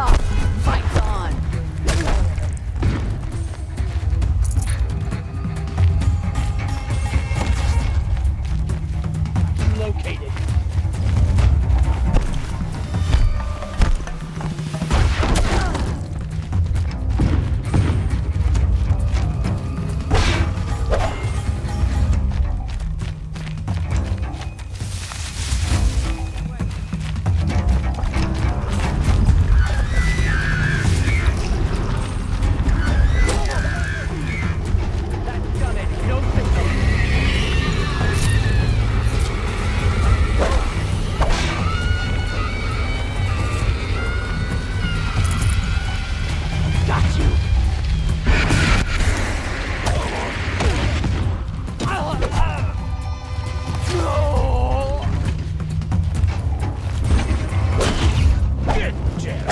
Fight on! Located. That's done it. No signal. Got you. Get jammed.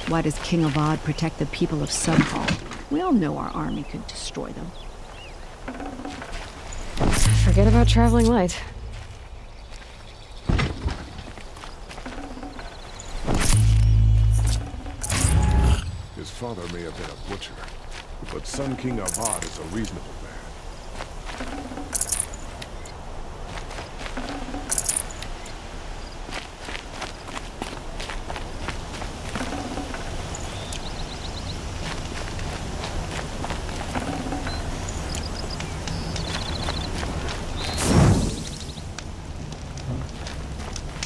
Why does King Avad protect the people of Sunfall? We all know our army could destroy them. Forget about traveling light. His father may have been a butcher, but Sun King Avad is a reasonable man.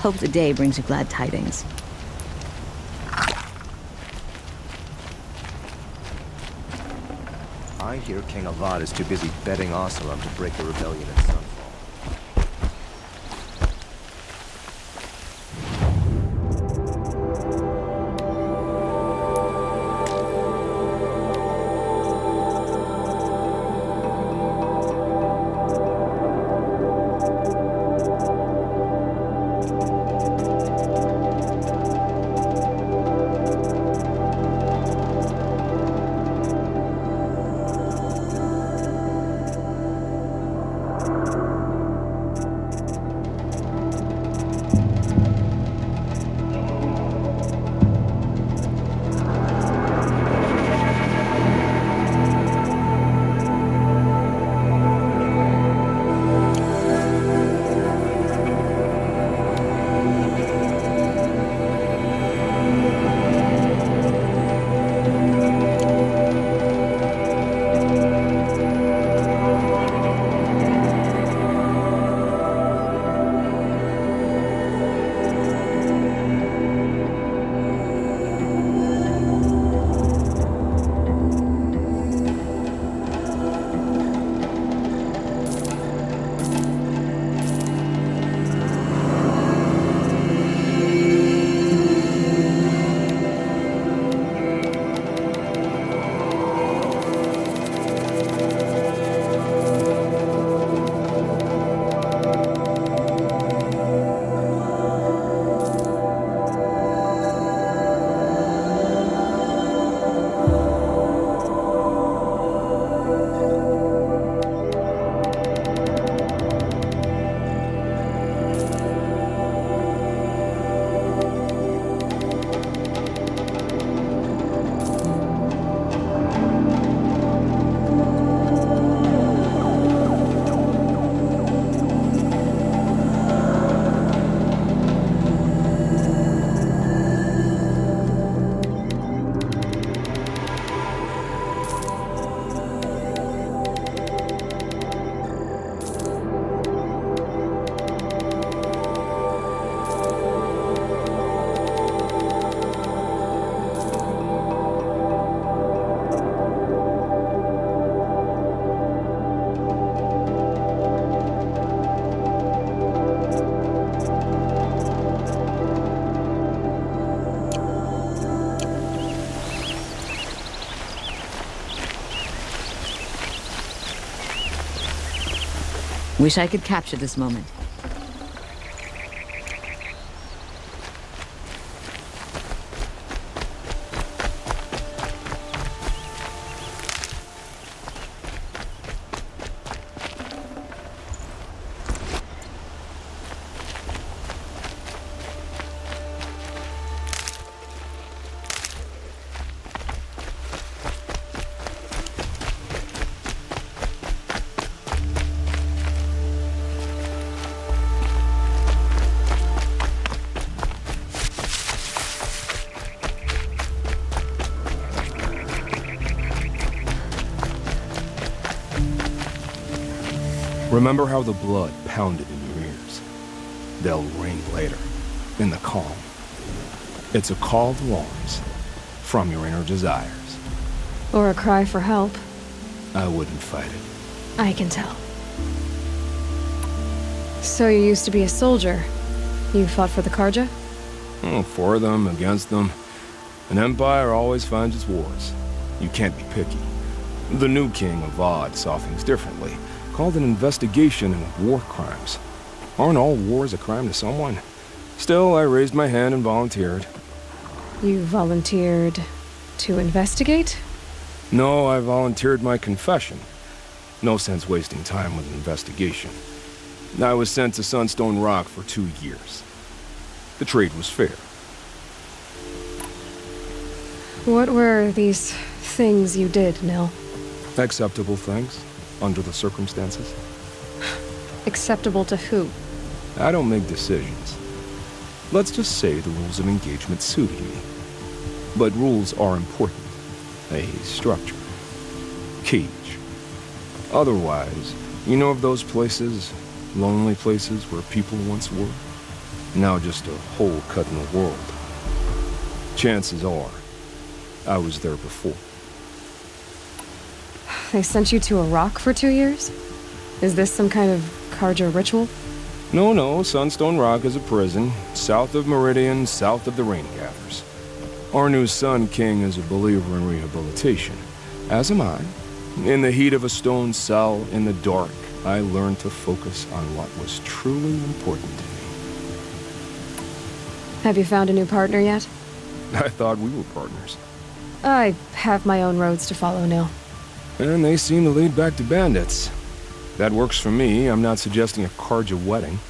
Hope the day brings you glad tidings. I hear King Avad is too busy betting Oseram to break the rebellion in Sunfall. Wish I could capture this moment. Remember how the blood pounded in your ears. They'll ring later, in the calm. It's a call to arms, from your inner desires. Or a cry for help. I wouldn't fight it. I can tell. So you used to be a soldier. You fought for the Karja? Oh, for them, against them. An empire always finds its wars. You can't be picky. The new king of Avad saw things differently. Called an investigation into war crimes. Aren't all wars a crime to someone? Still, I raised my hand and volunteered. You volunteered to investigate? No, I volunteered my confession. No sense wasting time with an investigation. I was sent to Sunstone Rock for 2 years. The trade was fair. What were these things you did, Nil? Acceptable things, under the circumstances. Acceptable to who? I don't make decisions. Let's just say the rules of engagement suited me. But rules are important. A structure. Cage. Otherwise, you know of those places, lonely places where people once were? Now just a hole cut in the world. Chances are, I was there before. They sent you to a rock for 2 years? Is this some kind of Karja ritual? No, Sunstone Rock is a prison, south of Meridian, south of the Raingathers. Our new Sun King is a believer in rehabilitation, as am I. In the heat of a stone cell, in the dark, I learned to focus on what was truly important to me. Have you found a new partner yet? I thought we were partners. I have my own roads to follow, Nil. And they seem to lead back to bandits. That works for me. I'm not suggesting a Karja wedding.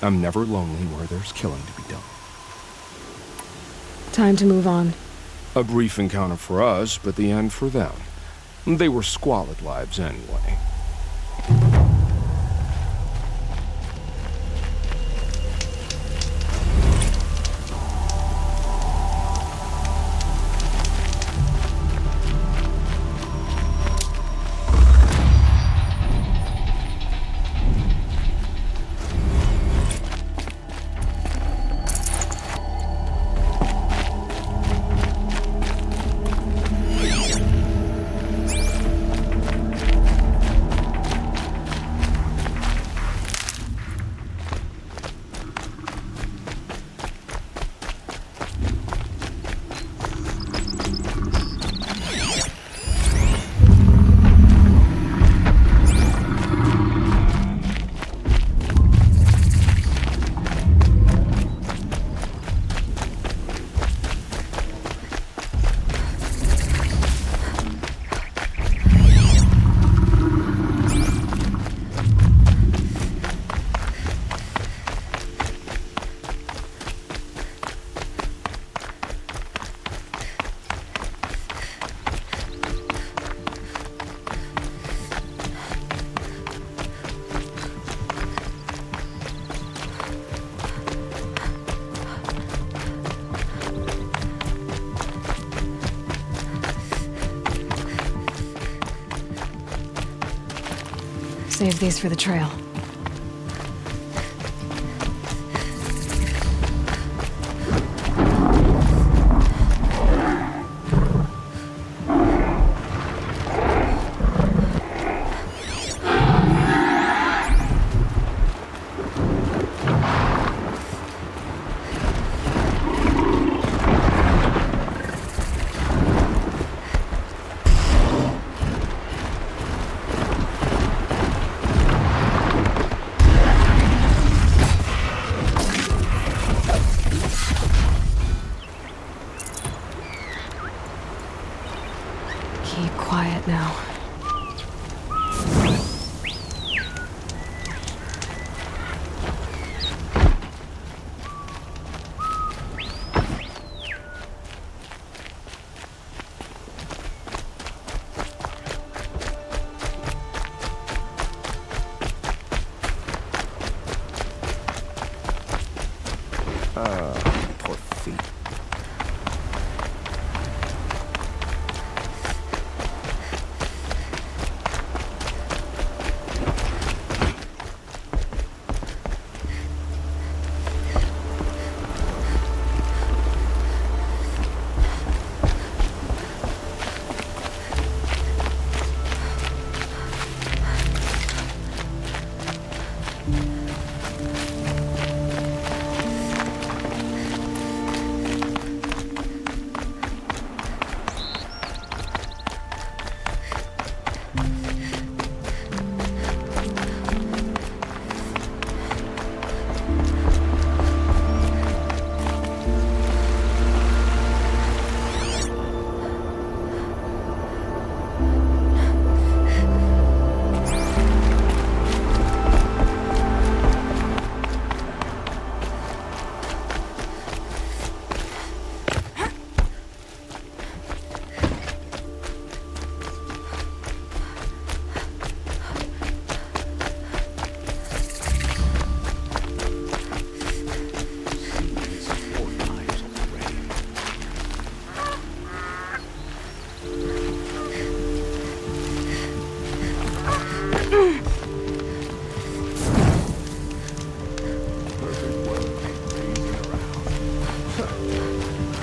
I'm never lonely where there's killing to be done. Time to move on. A brief encounter for us, but the end for them. They were squalid lives anyway. Save these for the trail. quiet now. Poor feet.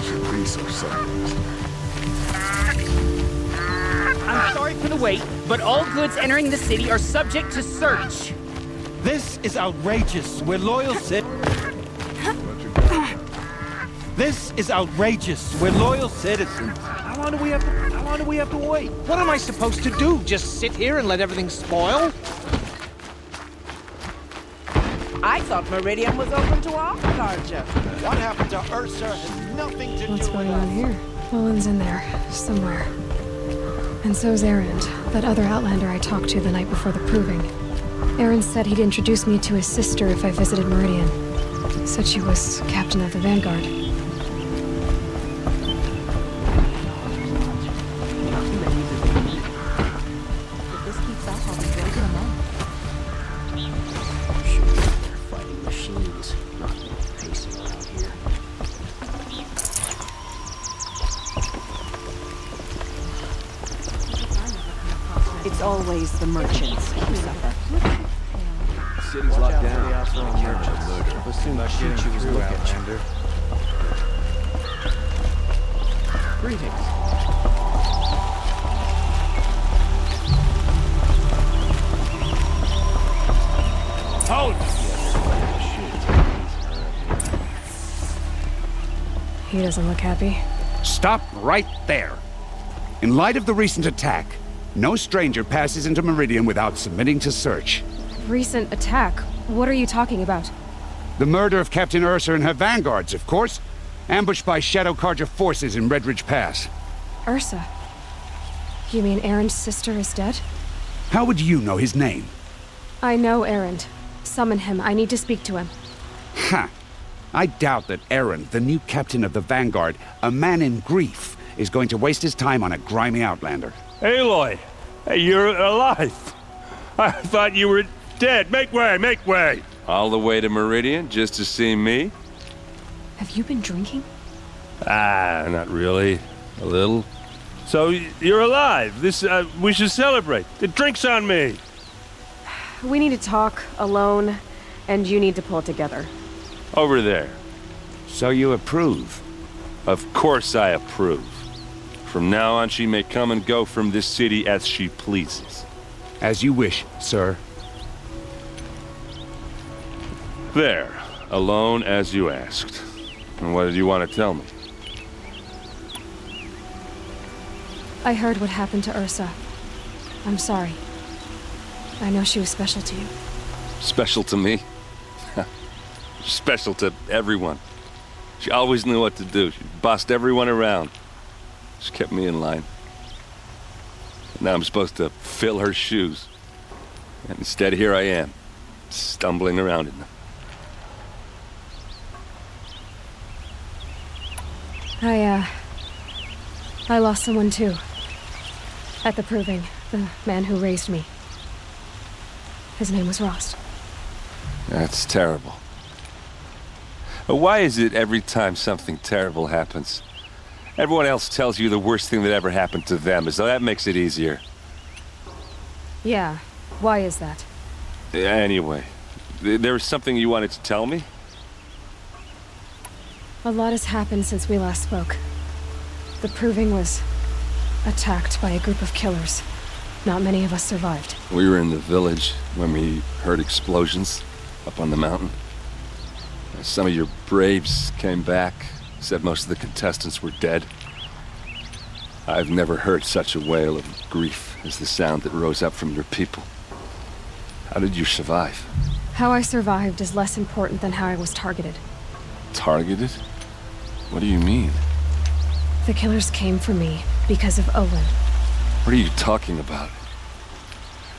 Should be so civilized. I'm sorry for the wait, but all goods entering the city are subject to search. This is outrageous. We're loyal This is outrageous. We're loyal citizens. How long do we have to wait? What am I supposed to do? Just sit here and let everything spoil? I thought Meridian was open to all culture. What happened to Ursa has nothing to What's do going with on us. here? Owen's in there, somewhere. And so's Erend, that other Outlander I talked to the night before the proving. Erend said he'd introduce me to his sister if I visited Meridian. Said she was captain of the Vanguard. If this keeps up, I'll be breaking them up. They're fighting machines, not pacing around here. It's always the merchants who suffer. The city's locked down. The merchants. We'll soon shoot you as look at you. Greetings. He doesn't look happy. Stop right there. In light of the recent attack, no stranger passes into Meridian without submitting to search. Recent attack? What are you talking about? The murder of Captain Ursa and her vanguards, of course. Ambushed by Shadow Carja forces in Redridge Pass. Ursa? You mean Erend's sister is dead? How would you know his name? I know Erend. Summon him. I need to speak to him. Ha! I doubt that Erend, the new captain of the Vanguard, a man in grief, is going to waste his time on a grimy outlander. Aloy! Hey, you're alive! I thought you were dead. Make way, make way! All the way to Meridian just to see me? Have you been drinking? Ah, not really. A little. So, you're alive. We should celebrate. The drink's on me. We need to talk, alone, and you need to pull it together. Over there. So you approve? Of course I approve. From now on, she may come and go from this city as she pleases. As you wish, sir. There. Alone as you asked. And what did you want to tell me? I heard what happened to Ursa. I'm sorry. I know she was special to you. Special to me? Special to everyone. She always knew what to do. She bossed everyone around. She kept me in line. Now I'm supposed to fill her shoes. And instead, here I am, stumbling around in them. I lost someone too. At the Proving, the man who raised me. His name was Rost. That's terrible. Why is it every time something terrible happens, everyone else tells you the worst thing that ever happened to them, as though that makes it easier? Yeah, why is that? Anyway, there was something you wanted to tell me? A lot has happened since we last spoke. The Proving was attacked by a group of killers. Not many of us survived. We were in the village when we heard explosions up on the mountain. Some of your braves came back, said most of the contestants were dead. I've never heard such a wail of grief as the sound that rose up from your people. How did you survive? How I survived is less important than how I was targeted. Targeted? What do you mean? The killers came for me because of Olin. What are you talking about?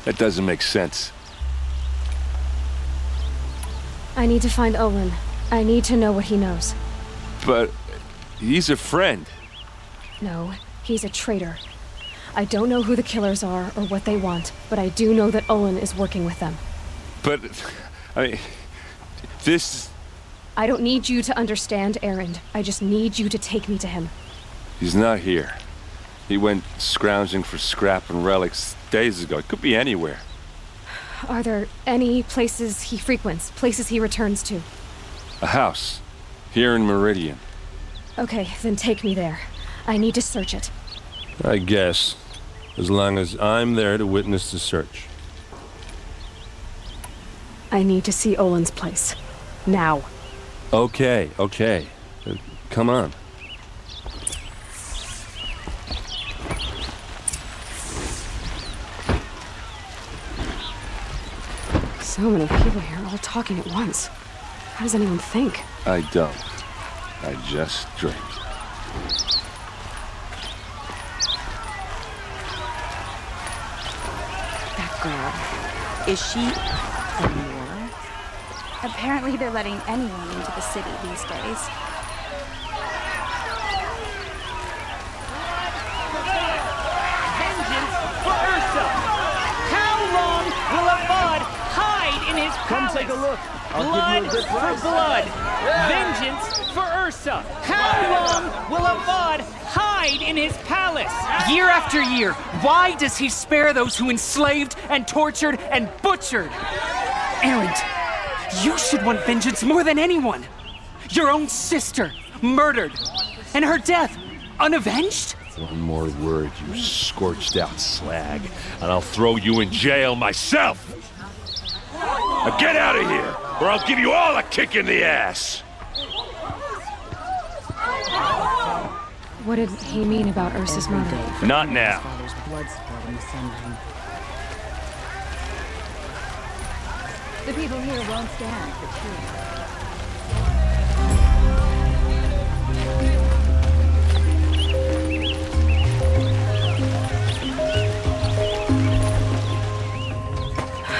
That doesn't make sense. I need to find Olin. I need to know what he knows. But he's a friend. No, he's a traitor. I don't know who the killers are or what they want, but I do know that Olin is working with them. But, I mean, this... I don't need you to understand, Erend. I just need you to take me to him. He's not here. He went scrounging for scrap and relics days ago. It could be anywhere. Are there any places he frequents, places he returns to? A house. Here in Meridian. Okay, then take me there. I need to search it. I guess. As long as I'm there to witness the search. I need to see Olin's place. Now. Okay. Come on. So many people here, all talking at once. How does anyone think? I don't. I just drink. That girl. Is she a Moor? Apparently they're letting anyone into the city these days. Vengeance for Ursa! How long will Avad hide in his palace? Come take a look. Blood for blood! Vengeance for Ursa! How long will Avad hide in his palace? Year after year, why does he spare those who enslaved and tortured and butchered? Erend, you should want vengeance more than anyone. Your own sister, murdered, and her death, unavenged? One more word, you scorched out slag, and I'll throw you in jail myself! Now get out of here, or I'll give you all a kick in the ass! What did he mean about Ursa's murder? Not now. The people here won't stand for truth.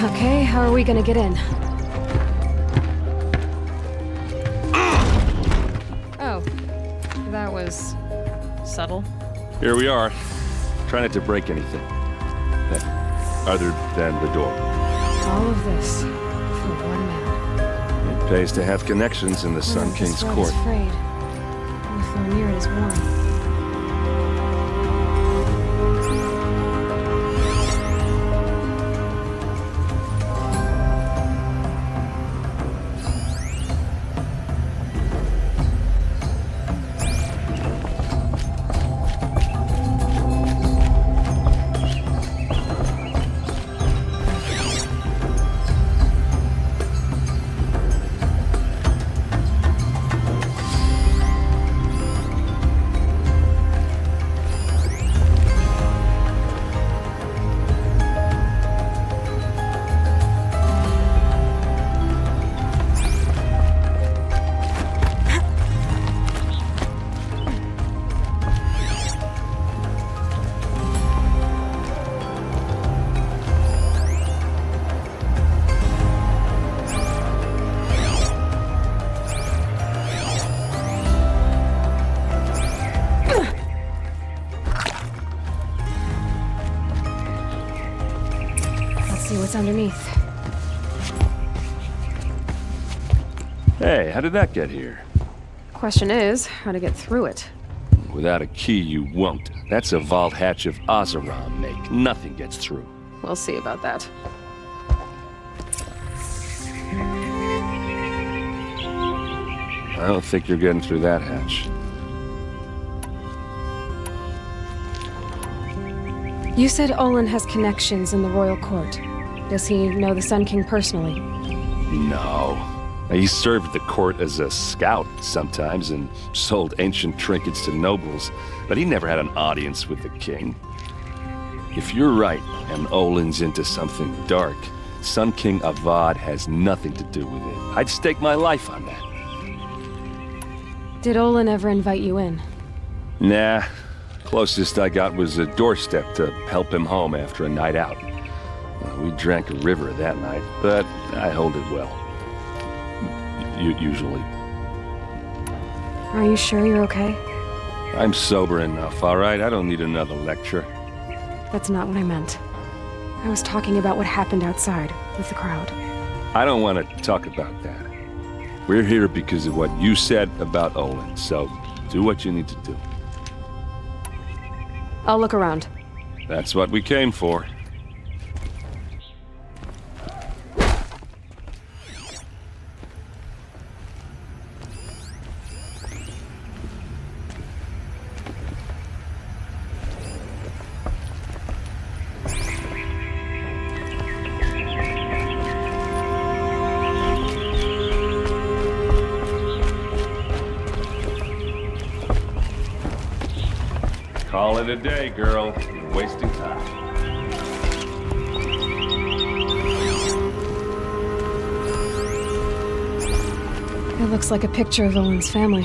Okay, how are we gonna get in? Oh, that was subtle. Here we are. Try not to break anything. Other than the door. All of this for one man. It pays to have connections in the Sun King's court. I'm afraid. If we're near it is warm. what's underneath. Hey, how did that get here? Question is, how to get through it. Without a key, you won't. That's a vault hatch of Oseram make. Nothing gets through. We'll see about that. I don't think you're getting through that hatch. You said Olin has connections in the royal court. Does he know the Sun King personally? No. He served the court as a scout sometimes and sold ancient trinkets to nobles, but he never had an audience with the king. If you're right, and Olin's into something dark, Sun King Avad has nothing to do with it. I'd stake my life on that. Did Olin ever invite you in? Nah. Closest I got was a doorstep to help him home after a night out. We drank a river that night, but I hold it well. Usually. Are you sure you're okay? I'm sober enough, all right? I don't need another lecture. That's not what I meant. I was talking about what happened outside with the crowd. I don't want to talk about that. We're here because of what you said about Olin, so do what you need to do. I'll look around. That's what we came for. Call it a day, girl. You're wasting time. It looks like a picture of Olin's family.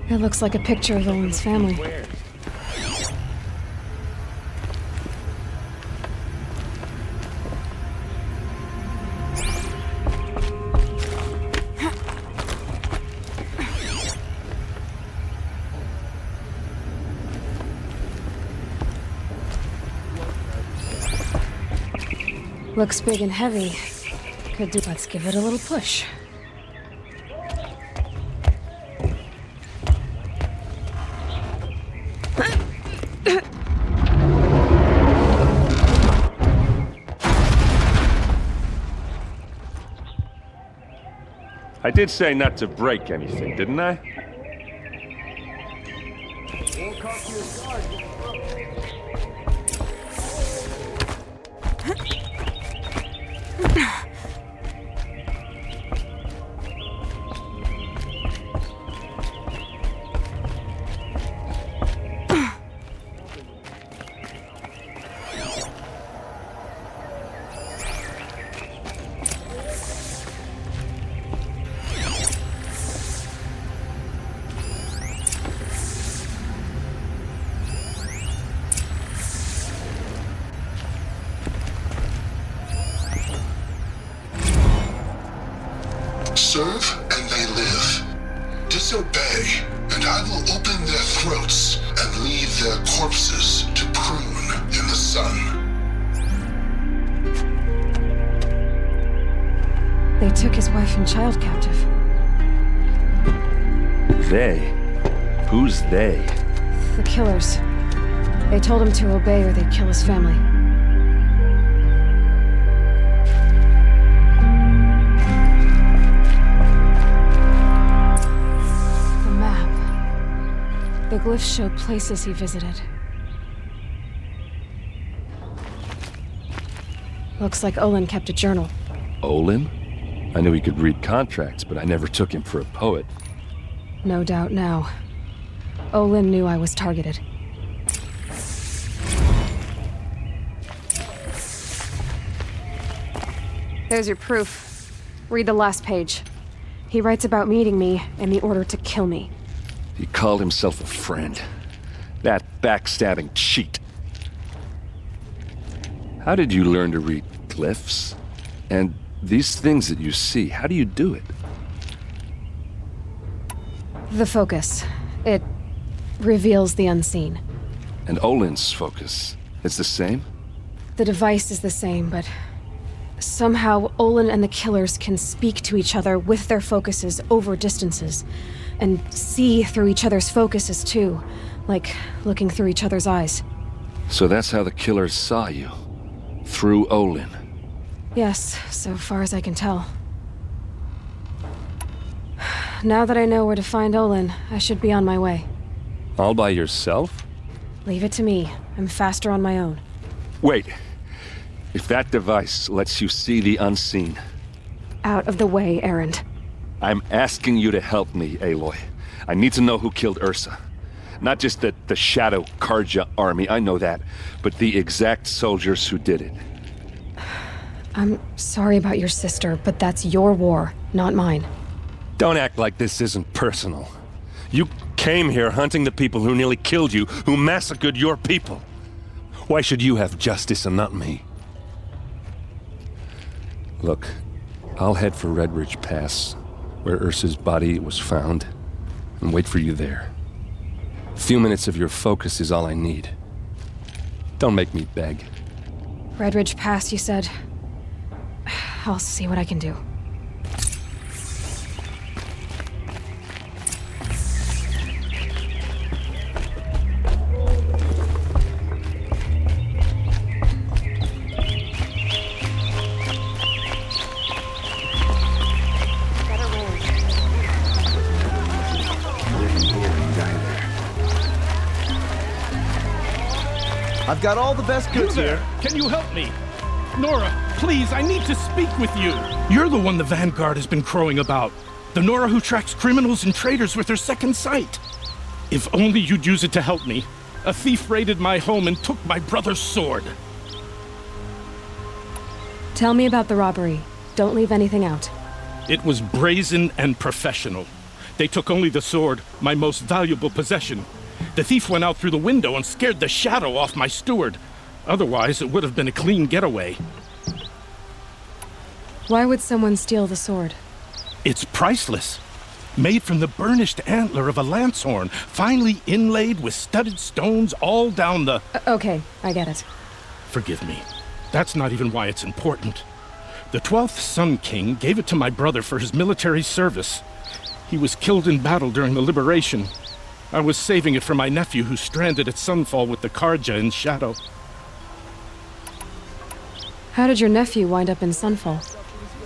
It looks like a picture of Olin's family. Where? Looks big and heavy. Could do. Let's give it a little push. I did say not to break anything, didn't I? Serve and they live. Disobey, and I will open their throats and leave their corpses to prune in the sun. They took his wife and child captive. They? Who's they? The killers. They told him to obey or they'd kill his family. The glyphs show places he visited. Looks like Olin kept a journal. Olin? I knew he could read contracts, but I never took him for a poet. No doubt now. Olin knew I was targeted. There's your proof. Read the last page. He writes about meeting me and the order to kill me. He called himself a friend. That backstabbing cheat. How did you learn to read glyphs? And these things that you see, how do you do it? The focus. It reveals the unseen. And Olin's focus, it's the same? The device is the same, but Somehow, Olin and the killers can speak to each other with their focuses over distances, and see through each other's focuses too, like looking through each other's eyes. So that's how the killers saw you? Through Olin? Yes, so far as I can tell. Now that I know where to find Olin, I should be on my way. All by yourself? Leave it to me. I'm faster on my own. Wait. If that device lets you see the unseen... Out of the way, Erend. I'm asking you to help me, Aloy. I need to know who killed Ursa. Not just the Shadow Karja army, I know that, but the exact soldiers who did it. I'm sorry about your sister, but that's your war, not mine. Don't act like this isn't personal. You came here hunting the people who nearly killed you, who massacred your people. Why should you have justice and not me? Look, I'll head for Redridge Pass, where Ursa's body was found, and wait for you there. A few minutes of your focus is all I need. Don't make me beg. Redridge Pass, you said. I'll see what I can do. I've got all the best goods You there? here. Can you help me? Nora, please, I need to speak with you. You're the one the Vanguard has been crowing about. The Nora who tracks criminals and traitors with her second sight. If only you'd use it to help me. A thief raided my home and took my brother's sword. Tell me about the robbery. Don't leave anything out. It was brazen and professional. They took only the sword, my most valuable possession. The thief went out through the window and scared the shadow off my steward. Otherwise, it would have been a clean getaway. Why would someone steal the sword? It's priceless. Made from the burnished antler of a lancehorn, finely inlaid with studded stones all down the... Okay, I get it. Forgive me. That's not even why it's important. The 12th Sun King gave it to my brother for his military service. He was killed in battle during the liberation. I was saving it for my nephew who's stranded at Sunfall with the Karja in Shadow. How did your nephew wind up in Sunfall?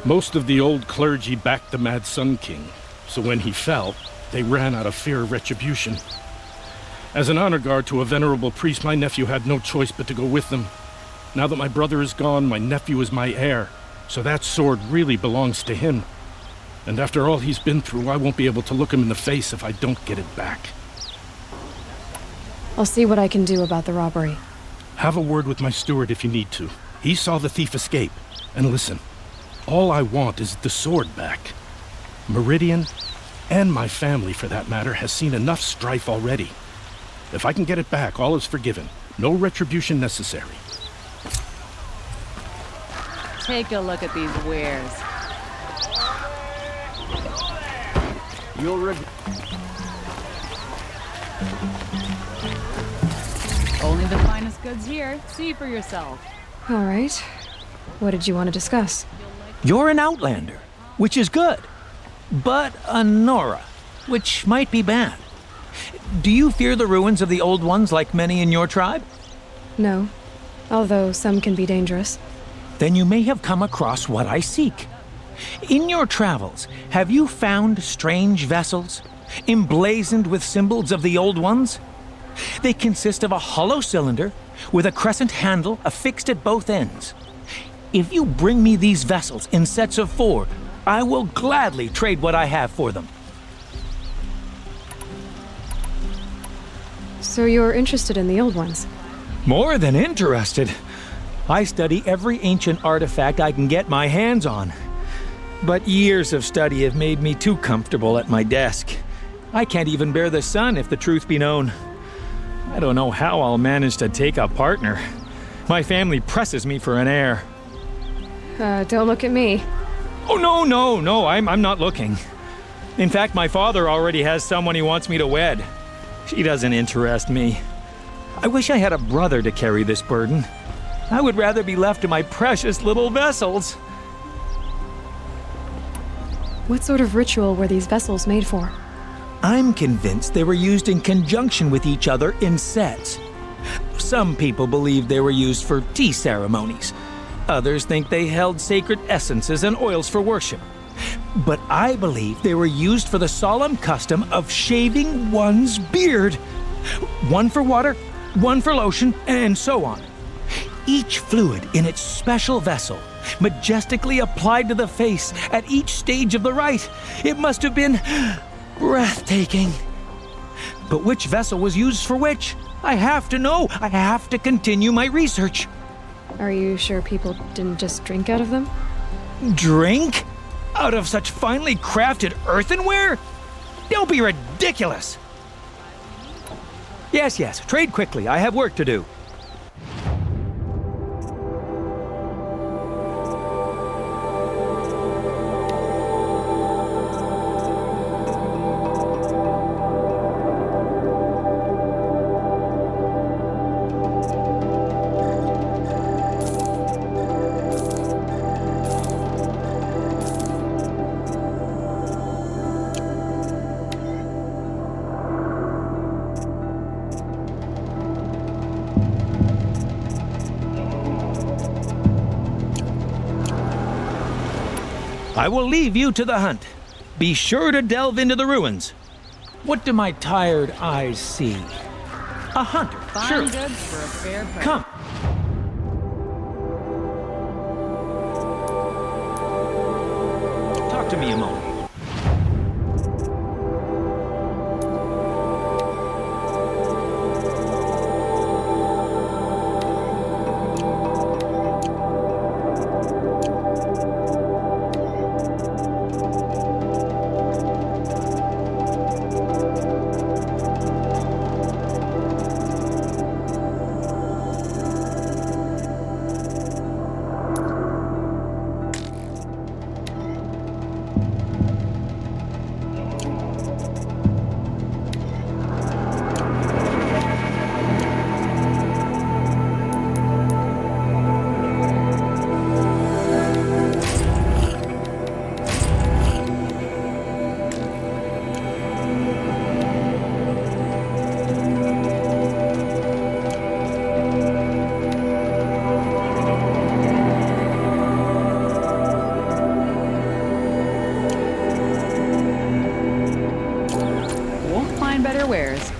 Most of the old clergy backed the Mad Sun King, so when he fell, they ran out of fear of retribution. As an honor guard to a venerable priest, my nephew had no choice but to go with them. Now that my brother is gone, my nephew is my heir, so that sword really belongs to him. And after all he's been through, I won't be able to look him in the face if I don't get it back. I'll see what I can do about the robbery. Have a word with my steward if you need to. He saw the thief escape. And listen, all I want is the sword back. Meridian, and my family for that matter, has seen enough strife already. If I can get it back, all is forgiven. No retribution necessary. Take a look at these wares. You'll regret... Only the finest goods here. See for yourself. All right. What did you want to discuss? You're an Outlander, which is good. But a Nora, which might be bad. Do you fear the ruins of the Old Ones like many in your tribe? No. Although some can be dangerous. Then you may have come across what I seek. In your travels, have you found strange vessels, emblazoned with symbols of the Old Ones? They consist of a hollow cylinder with a crescent handle affixed at both ends. If you bring me these vessels in sets of 4, I will gladly trade what I have for them. So you're interested in the old ones? More than interested. I study every ancient artifact I can get my hands on. But years of study have made me too comfortable at my desk. I can't even bear the sun, if the truth be known. I don't know how I'll manage to take a partner. My family presses me for an heir. Don't look at me. Oh, no, I'm not looking. In fact, my father already has someone he wants me to wed. She doesn't interest me. I wish I had a brother to carry this burden. I would rather be left to my precious little vessels. What sort of ritual were these vessels made for? I'm convinced they were used in conjunction with each other in sets. Some people believe they were used for tea ceremonies. Others think they held sacred essences and oils for worship. But I believe they were used for the solemn custom of shaving one's beard. One for water, one for lotion, and so on. Each fluid in its special vessel, majestically applied to the face at each stage of the rite. It must have been breathtaking. But which vessel was used for which? I have to know. I have to continue my research. Are you sure people didn't just drink out of them? Drink? Out of such finely crafted earthenware? Don't be ridiculous! Yes, trade quickly. I have work to do. I will leave you to the hunt. Be sure to delve into the ruins. What do my tired eyes see? A hunter, Fine sure. goods for a fair price. Come. Talk to me a moment. Better wares.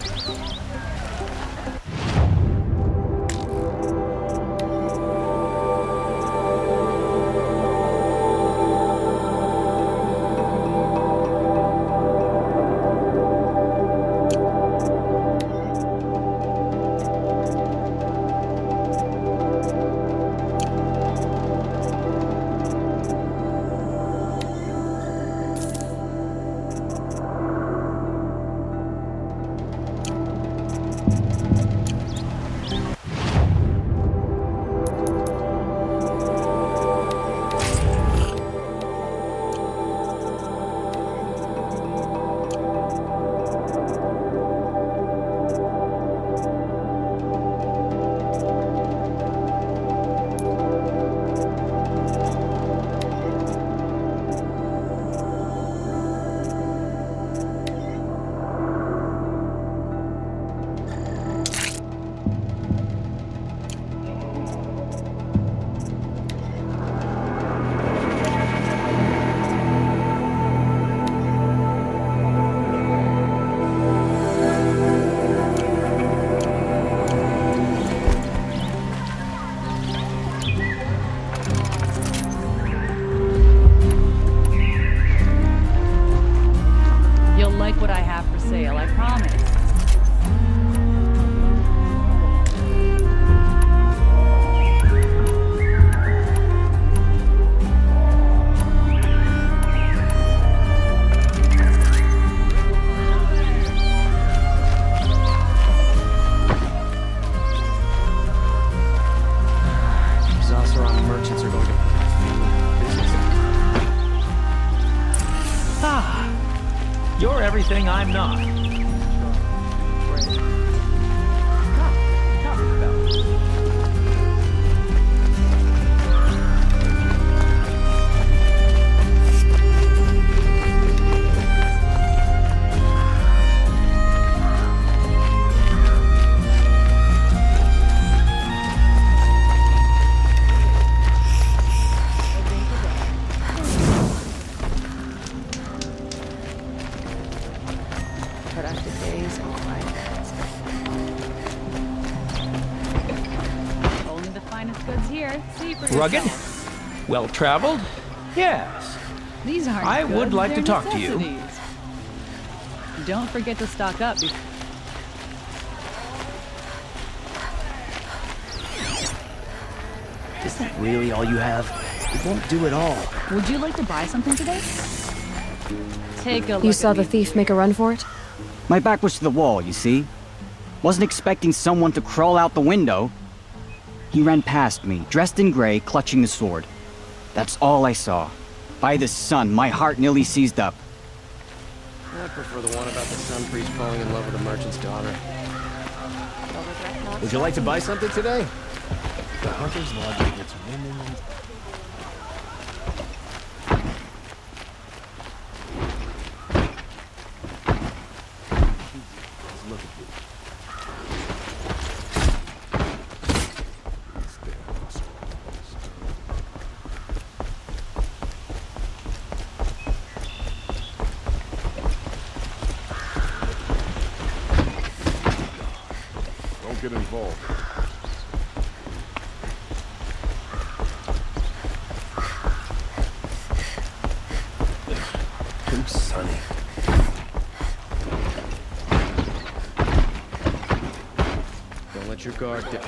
Everything I'm not. uninterrupted days and quiet nights. Only the finest goods here. See for yourself. Rugged? Well-traveled? Yes. These aren't I goods, would like to they're talk to you. necessities. Don't forget to stock up. Is that really all you have? It won't do it all. Would you like to buy something today? Take a look. You saw at the me. thief make a run for it? My back was to the wall, you see? Wasn't expecting someone to crawl out the window. He ran past me, dressed in gray, clutching the sword. That's all I saw. By the sun, my heart nearly seized up. I prefer the one about the sun priest falling in love with a merchant's daughter. Would you like to buy something today? The hunter's logic gets women and... Look at this. Don't get involved. Too sunny. Don't let your guard down.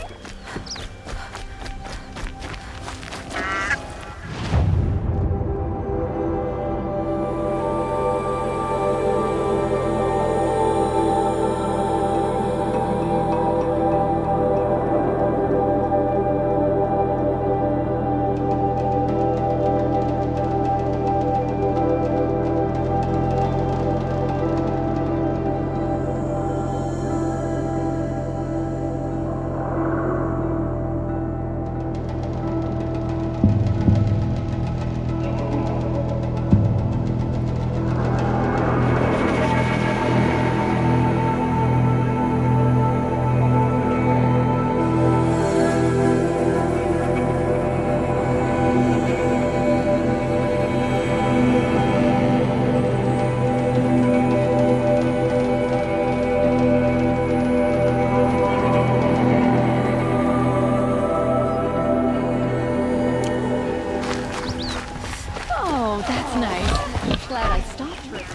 Oh, that's nice. Glad I stopped for it.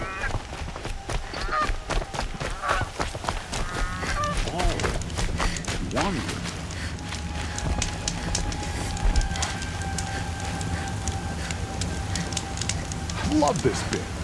Love this bit.